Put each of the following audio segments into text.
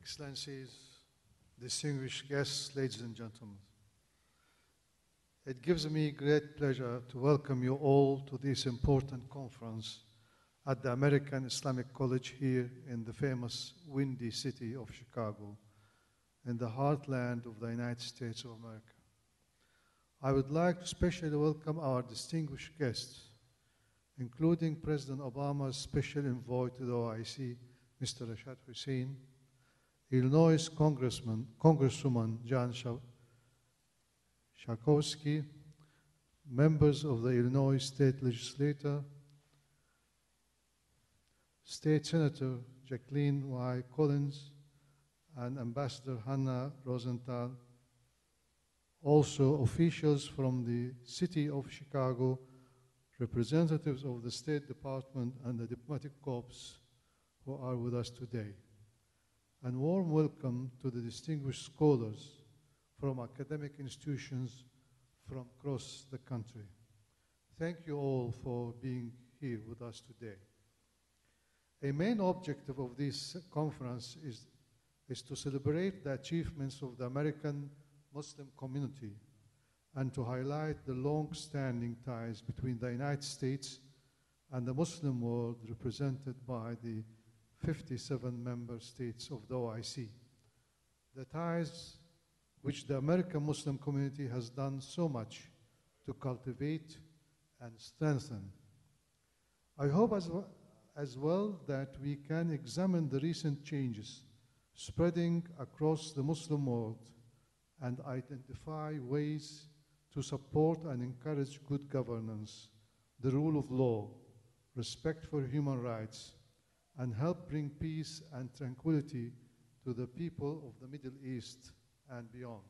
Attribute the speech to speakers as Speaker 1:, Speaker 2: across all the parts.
Speaker 1: Excellencies, distinguished guests, ladies and gentlemen. It gives me great pleasure to welcome you all to this important conference at the American Islamic College here in the famous windy city of Chicago, in the heartland of the United States of America. I would like to especially welcome our distinguished guests, including President Obama's special envoy to the OIC, Mr. Rashad Hussain, Illinois Congresswoman John Schakowsky, members of the Illinois State Legislature, State Senator Jacqueline Y. Collins, and Ambassador Hannah Rosenthal, also officials from the City of Chicago, representatives of the State Department and the diplomatic corps who are with us today. And warm welcome to the distinguished scholars from academic institutions from across the country. Thank you all for being here with us today. A main objective of this conference is to celebrate the achievements of the American Muslim community and to highlight the long-standing ties between the United States and the Muslim world represented by the 57 member states of the OIC. The ties which the American Muslim community has done so much to cultivate and strengthen. I hope as well that we can examine the recent changes spreading across the Muslim world and identify ways to support and encourage good governance, the rule of law, respect for human rights, and help bring peace and tranquility to the people of the Middle East and beyond.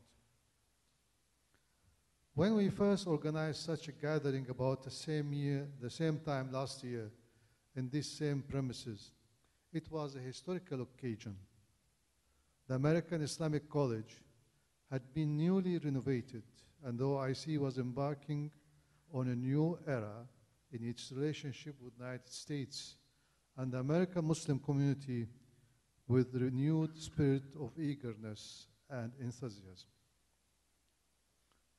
Speaker 1: When we first organized such a gathering about the same time last year, in these same premises, it was a historical occasion. The American Islamic College had been newly renovated, and the OIC was embarking on a new era in its relationship with the United States and the American Muslim community with renewed spirit of eagerness and enthusiasm.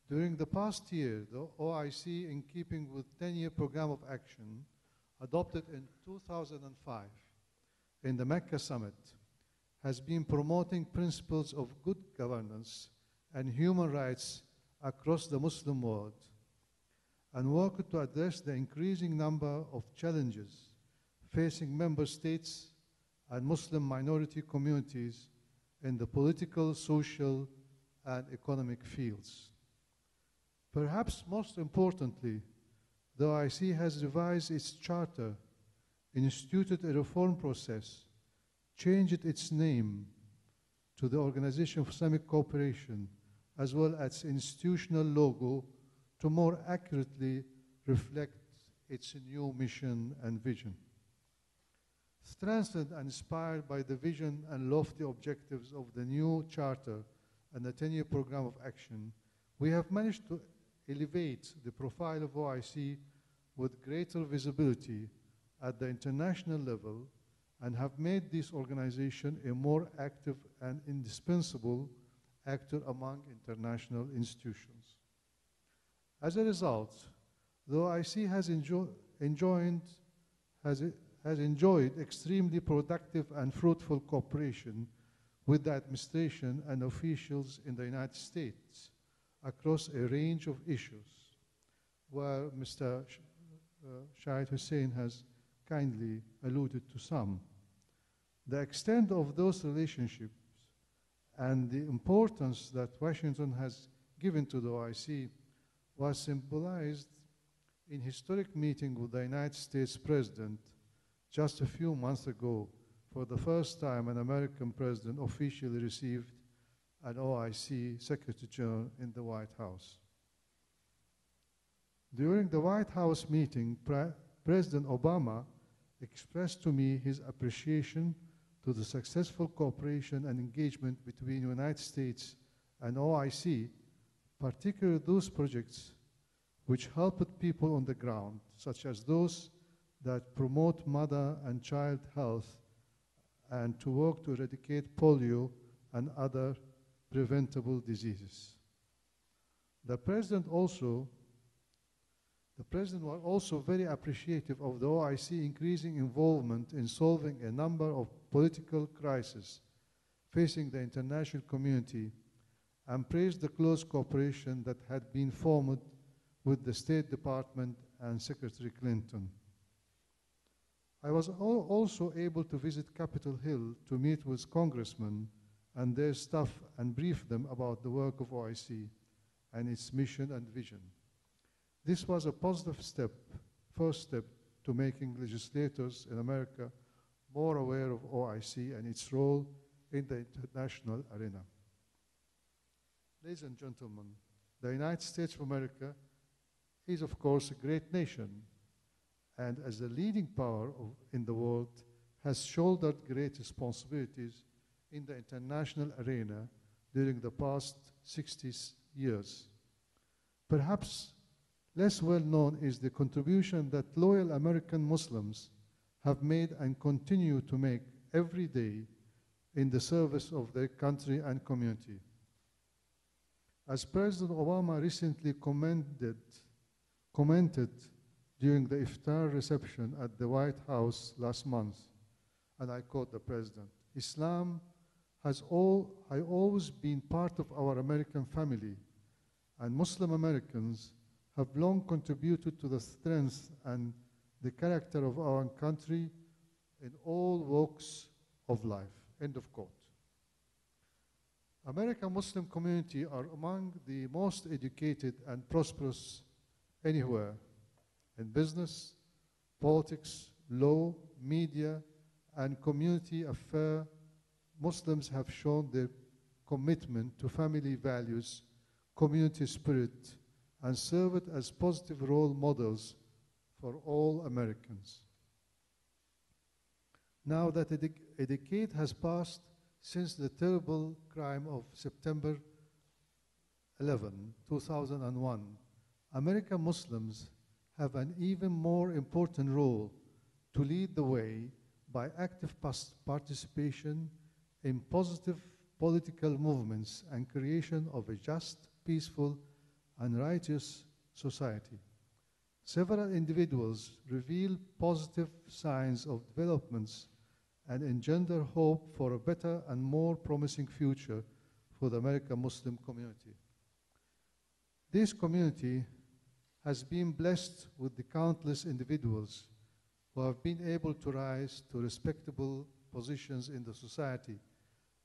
Speaker 1: During the past year, the OIC, in keeping with 10-year program of action adopted in 2005 in the Mecca Summit, has been promoting principles of good governance and human rights across the Muslim world and worked to address the increasing number of challenges facing member states and Muslim minority communities in the political, social, and economic fields. Perhaps most importantly, the OIC has revised its charter, instituted a reform process, changed its name to the Organization for Islamic Cooperation, as well as its institutional logo to more accurately reflect its new mission and vision. Strengthened and inspired by the vision and lofty objectives of the new charter and the 10-year program of action, we have managed to elevate the profile of OIC with greater visibility at the international level and have made this organization a more active and indispensable actor among international institutions. As a result, the OIC has enjoyed extremely productive and fruitful cooperation with the administration and officials in the United States across a range of issues, where Mr. Shahid Hussain has kindly alluded to some. The extent of those relationships and the importance that Washington has given to the OIC was symbolized in historic meeting with the United States President just a few months ago. For the first time, an American president officially received an OIC Secretary General in the White House. During the White House meeting, President Obama expressed to me his appreciation to the successful cooperation and engagement between the United States and OIC, particularly those projects which helped people on the ground, such as those that promote mother and child health and to work to eradicate polio and other preventable diseases. The President was also very appreciative of the OIC increasing involvement in solving a number of political crises facing the international community, and praised the close cooperation that had been formed with the State Department and Secretary Clinton. I was also able to visit Capitol Hill to meet with congressmen and their staff and brief them about the work of OIC and its mission and vision. This was a positive first step to making legislators in America more aware of OIC and its role in the international arena. Ladies and gentlemen, the United States of America is, of course, a great nation, and as a leading power in the world, has shouldered great responsibilities in the international arena during the past 60 years. Perhaps less well known is the contribution that loyal American Muslims have made and continue to make every day in the service of their country and community. As President Obama recently commented during the iftar reception at the White House last month, and I quote the President, "Islam has always been part of our American family, and Muslim Americans have long contributed to the strength and the character of our country in all walks of life." End of quote. American Muslim community are among the most educated and prosperous anywhere in business, politics, law, media, and community affairs. Muslims have shown their commitment to family values, community spirit, and served as positive role models for all Americans. Now that a decade has passed since the terrible crime of September 11, 2001, American Muslims have an even more important role to lead the way by active participation in positive political movements and creation of a just, peaceful, and righteous society. Several individuals reveal positive signs of developments and engender hope for a better and more promising future for the American Muslim community. This community has been blessed with the countless individuals who have been able to rise to respectable positions in the society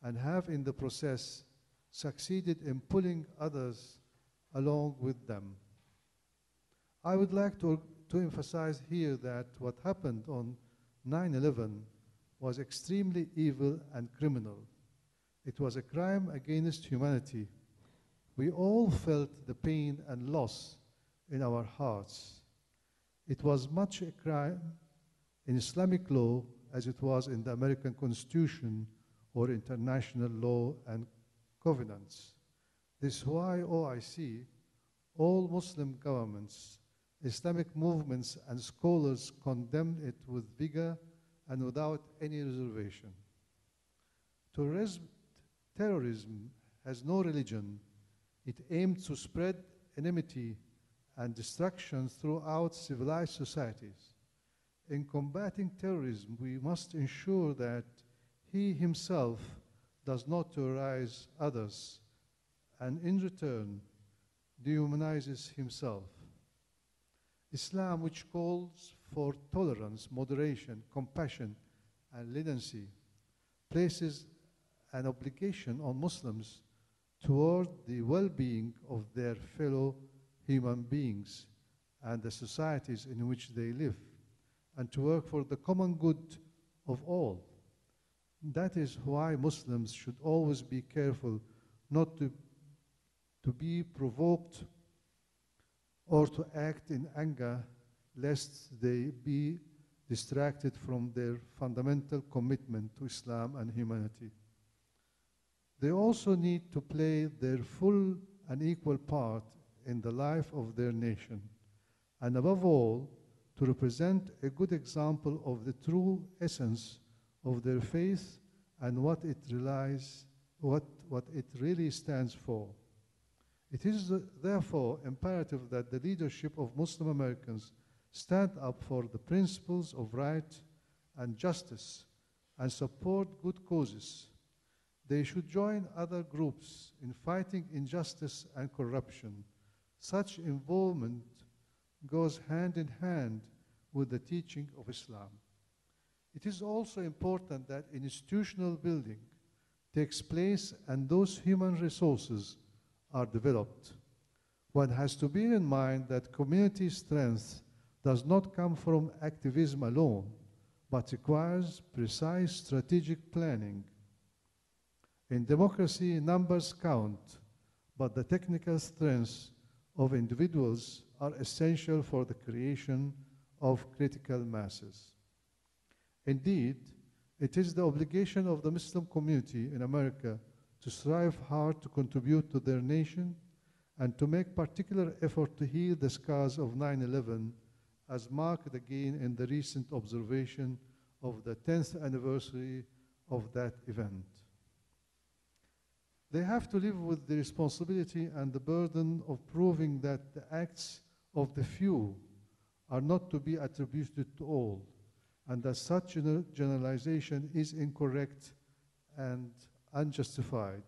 Speaker 1: and have in the process succeeded in pulling others along with them. I would like to emphasize here that what happened on 9/11 was extremely evil and criminal. It was a crime against humanity. We all felt the pain and loss in our hearts. It was much a crime in Islamic law as it was in the American Constitution or international law and covenants. This is why OIC, all Muslim governments, Islamic movements, and scholars condemned it with vigor and without any reservation. Terrorism has no religion. It aimed to spread enmity and destruction throughout civilized societies. In combating terrorism, we must ensure that he himself does not terrorize others and in return dehumanizes himself. Islam, which calls for tolerance, moderation, compassion, and leniency, places an obligation on Muslims toward the well-being of their fellow human beings and the societies in which they live, and to work for the common good of all. That is why Muslims should always be careful not to be provoked or to act in anger, lest they be distracted from their fundamental commitment to Islam and humanity. They also need to play their full and equal part in the life of their nation, and above all, to represent a good example of the true essence of their faith and what it really stands for. It is therefore imperative that the leadership of Muslim Americans stand up for the principles of right and justice and support good causes. They should join other groups in fighting injustice and corruption. Such involvement goes hand in hand with the teaching of Islam. It is also important that institutional building takes place and those human resources are developed. One has to bear in mind that community strength does not come from activism alone, but requires precise strategic planning. In democracy, numbers count, but the technical strengths of individuals are essential for the creation of critical masses. Indeed, it is the obligation of the Muslim community in America to strive hard to contribute to their nation and to make particular effort to heal the scars of 9/11, as marked again in the recent observation of the 10th anniversary of that event. They have to live with the responsibility and the burden of proving that the acts of the few are not to be attributed to all, and that such generalization is incorrect and unjustified.